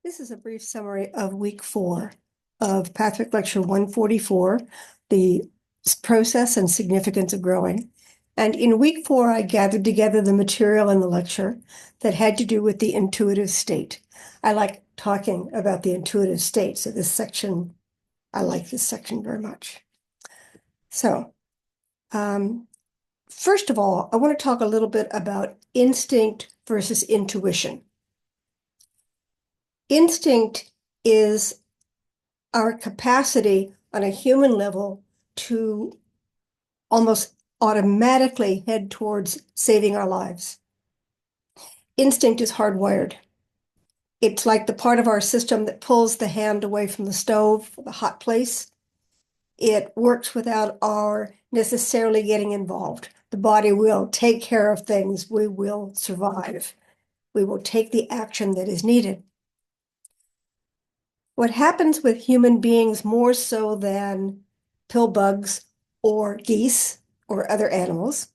This is a brief summary of week 4 of Patrick Lecture 144, The Process and Significance of Growing. And in week 4, I gathered together the material in the lecture that had to do with the intuitive state. I like talking about the intuitive state, so I like this section very much. So, first of all, I want to talk a little bit about instinct versus intuition. Instinct is our capacity on a human level to almost automatically head towards saving our lives. Instinct is hardwired. It's like the part of our system that pulls the hand away from the stove, the hot place. It works without our necessarily getting involved. The body will take care of things. We will survive. We will take the action that is needed. What happens with human beings more so than pill bugs or geese or other animals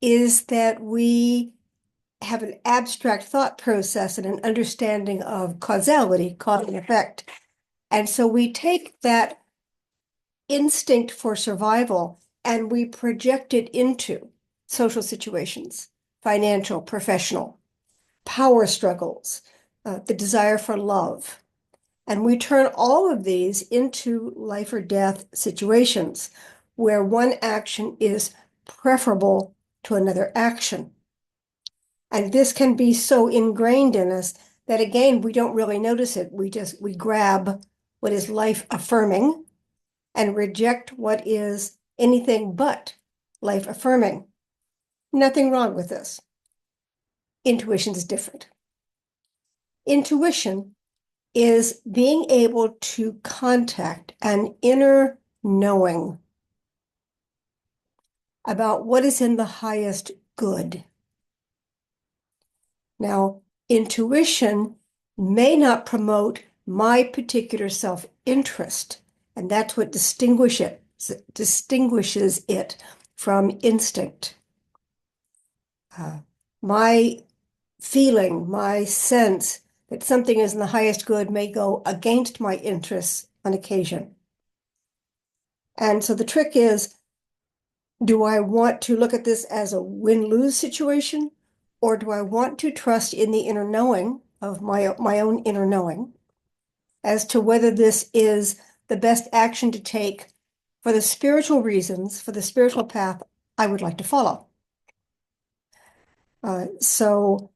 is that we have an abstract thought process and an understanding of causality, cause and effect. And so we take that instinct for survival and we project it into social situations, financial, professional, power struggles, the desire for love. And we turn all of these into life or death situations where one action is preferable to another action. And this can be so ingrained in us that, again, we don't really notice it. We grab what is life affirming and reject what is anything but life affirming. Nothing wrong with this. Intuition is different. Intuition is being able to contact an inner knowing about what is in the highest good. Now, intuition may not promote my particular self-interest, and that's what distinguishes it from instinct. My feeling, my sense that something is in the highest good may go against my interests on occasion. And so the trick is, do I want to look at this as a win-lose situation, or do I want to trust in the inner knowing of my own inner knowing as to whether this is the best action to take for the spiritual reasons, for the spiritual path I would like to follow? So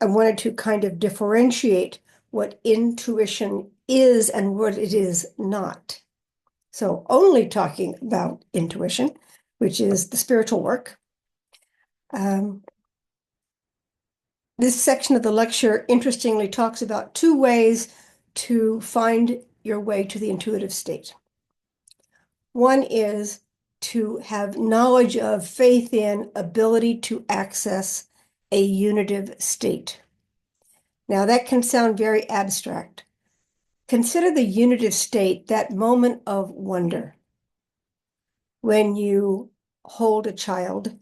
I wanted to kind of differentiate what intuition is and what it is not. So only talking about intuition, which is the spiritual work. This section of the lecture, interestingly, talks about 2 ways to find your way to the intuitive state. One is to have knowledge of, faith in, ability to access a unitive state. Now, that can sound very abstract. Consider the unitive state, that moment of wonder. When you hold a child,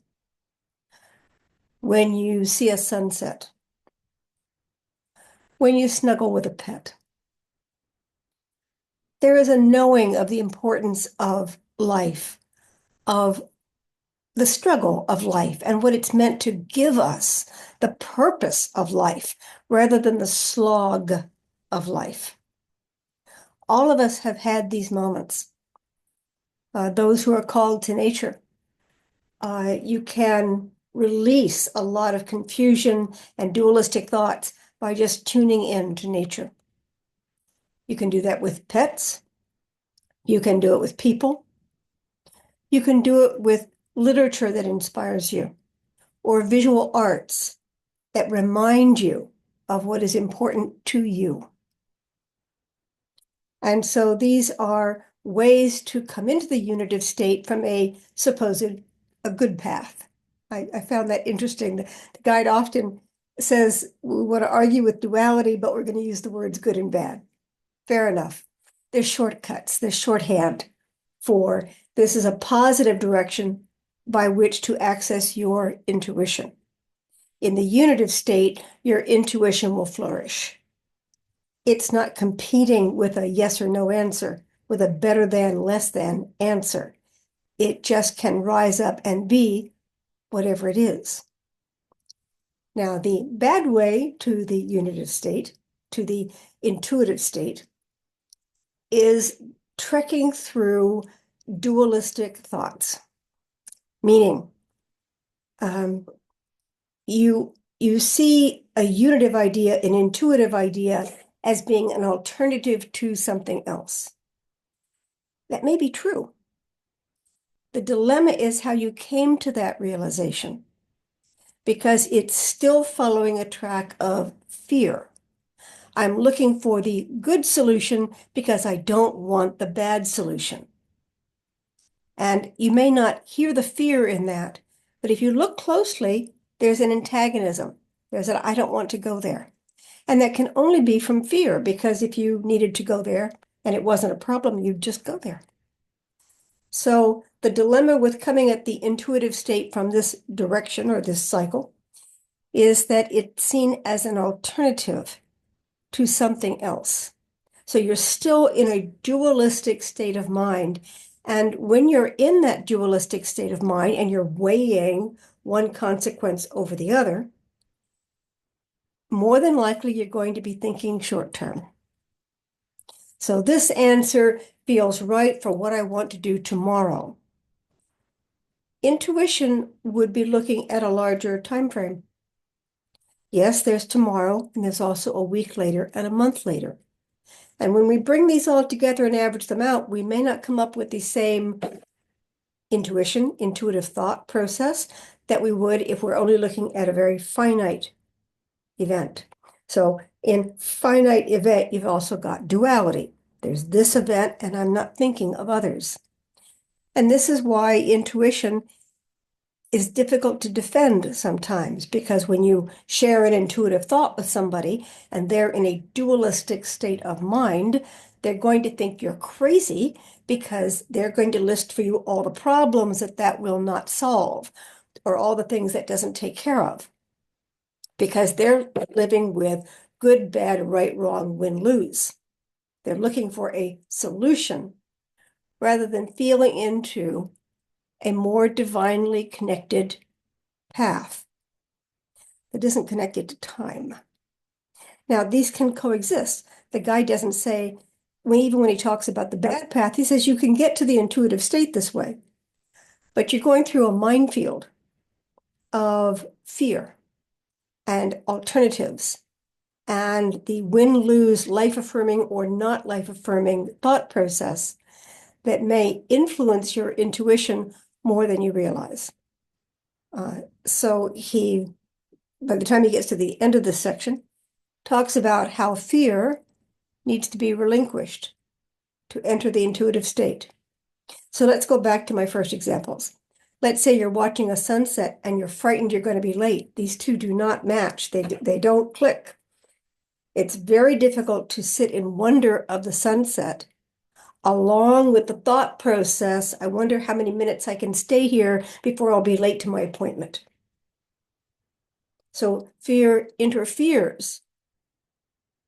when you see a sunset, when you snuggle with a pet. There is a knowing of the importance of life, of the struggle of life, and what it's meant to give us, the purpose of life, rather than the slog of life. All of us have had these moments. Those who are called to nature. You can release a lot of confusion and dualistic thoughts by just tuning in to nature. You can do that with pets. You can do it with people. You can do it with literature that inspires you, or visual arts that remind you of what is important to you. And so these are ways to come into the unitive state from a good path. I found that interesting. The guide often says we want to argue with duality, but we're going to use the words good and bad. Fair enough. There's shortcuts, there's shorthand for this is a positive direction by which to access your intuition. In the unitive state, your intuition will flourish. It's not competing with a yes or no answer, with a better than, less than answer. It just can rise up and be whatever it is. Now, the bad way to the unitive state, to the intuitive state, is trekking through dualistic thoughts, meaning you see a unitive idea, an intuitive idea, as being an alternative to something else. That may be true. The dilemma is how you came to that realization, because it's still following a track of fear. I'm looking for the good solution because I don't want the bad solution. And you may not hear the fear in that, but if you look closely, there's an antagonism. There's an I don't want to go there. And that can only be from fear, because if you needed to go there and it wasn't a problem, you'd just go there. So the dilemma with coming at the intuitive state from this direction or this cycle is that it's seen as an alternative to something else. So you're still in a dualistic state of mind. And when you're in that dualistic state of mind and you're weighing one consequence over the other, more than likely you're going to be thinking short term. So this answer feels right for what I want to do tomorrow. Intuition would be looking at a larger time frame. Yes, there's tomorrow, and there's also a week later and a month later. And when we bring these all together and average them out, we may not come up with the same intuitive thought process that we would if we're only looking at a very finite event. So in finite event, you've also got duality. There's this event, and I'm not thinking of others. And this is why intuition is difficult to defend sometimes, because when you share an intuitive thought with somebody and they're in a dualistic state of mind, they're going to think you're crazy, because they're going to list for you all the problems that will not solve, or all the things that doesn't take care of, because they're living with good, bad, right, wrong, win, lose. They're looking for a solution rather than feeling into a more divinely connected path that isn't connected to time. Now, these can coexist. The guy doesn't say, even when he talks about the bad path, he says you can get to the intuitive state this way, but you're going through a minefield of fear and alternatives and the win-lose, life-affirming or not life-affirming thought process that may influence your intuition more than you realize. So he, by the time he gets to the end of this section, talks about how fear needs to be relinquished to enter the intuitive state. So let's go back to my first examples. Let's say you're watching a sunset and you're frightened you're going to be late. These two do not match. They don't click. It's very difficult to sit in wonder of the sunset along with the thought process, I wonder how many minutes I can stay here before I'll be late to my appointment. So fear interferes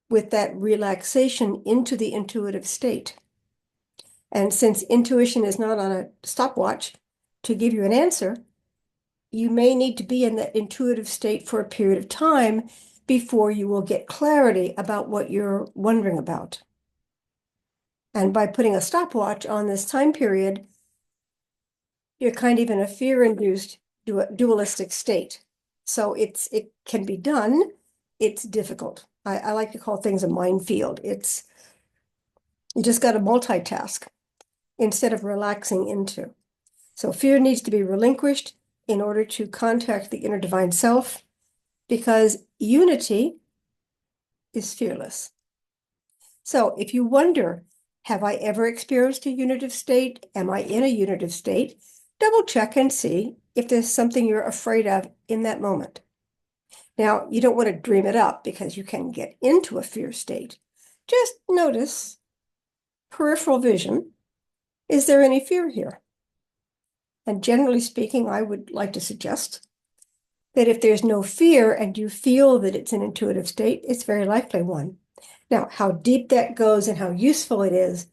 with that relaxation into the intuitive state. And since intuition is not on a stopwatch to give you an answer, you may need to be in that intuitive state for a period of time before you will get clarity about what you're wondering about. And by putting a stopwatch on this time period, you're kind of in a fear-induced dualistic state. So it can be done. It's difficult. I like to call things a minefield. You just got to multitask instead of relaxing into. So fear needs to be relinquished in order to contact the inner divine self, because unity is fearless. So if you wonder, have I ever experienced a unitive state? Am I in a unitive state? Double check and see if there's something you're afraid of in that moment. Now, you don't want to dream it up, because you can get into a fear state. Just notice peripheral vision. Is there any fear here? And generally speaking, I would like to suggest that if there's no fear and you feel that it's an intuitive state, it's very likely one. Now, how deep that goes and how useful it is,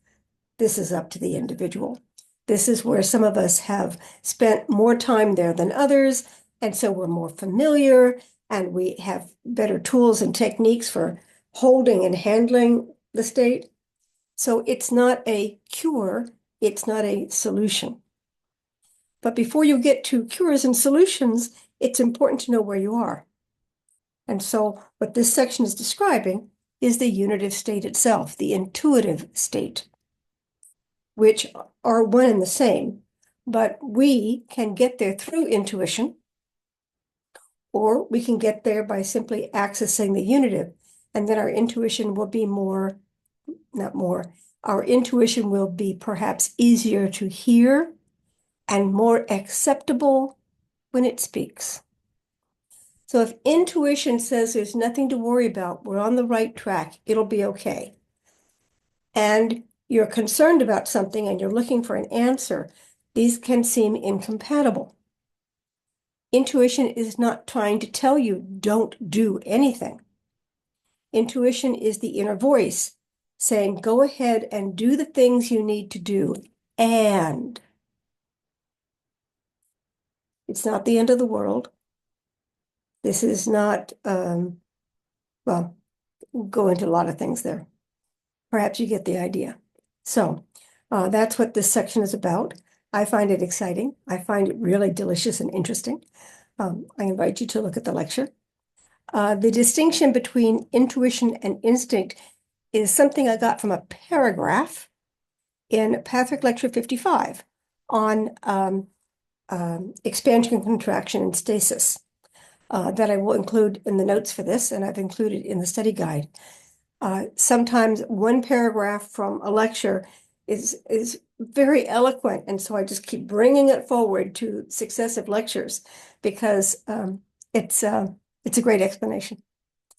this is up to the individual. This is where some of us have spent more time there than others, and so we're more familiar and we have better tools and techniques for holding and handling the state. So it's not a cure, it's not a solution. But before you get to cures and solutions, it's important to know where you are. And so what this section is describing is the unitive state itself, the intuitive state, which are one and the same, but we can get there through intuition, or we can get there by simply accessing the unitive, and then our intuition will be our intuition will be perhaps easier to hear and more acceptable when it speaks. So if intuition says there's nothing to worry about, we're on the right track, it'll be okay, and you're concerned about something and you're looking for an answer, these can seem incompatible. Intuition is not trying to tell you don't do anything. Intuition is the inner voice saying, go ahead and do the things you need to do. And it's not the end of the world. This is not, well, go into a lot of things there. Perhaps you get the idea. So that's what this section is about. I find it exciting. I find it really delicious and interesting. I invite you to look at the lecture. The distinction between intuition and instinct is something I got from a paragraph in Patrick Lecture 55 on expansion, contraction, and stasis that I will include in the notes for this, and I've included in the study guide. Sometimes one paragraph from a lecture is very eloquent, and so I just keep bringing it forward to successive lectures because it's a great explanation.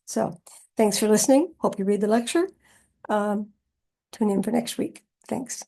So thanks for listening. Hope you read the lecture. Tune in for next week. Thanks.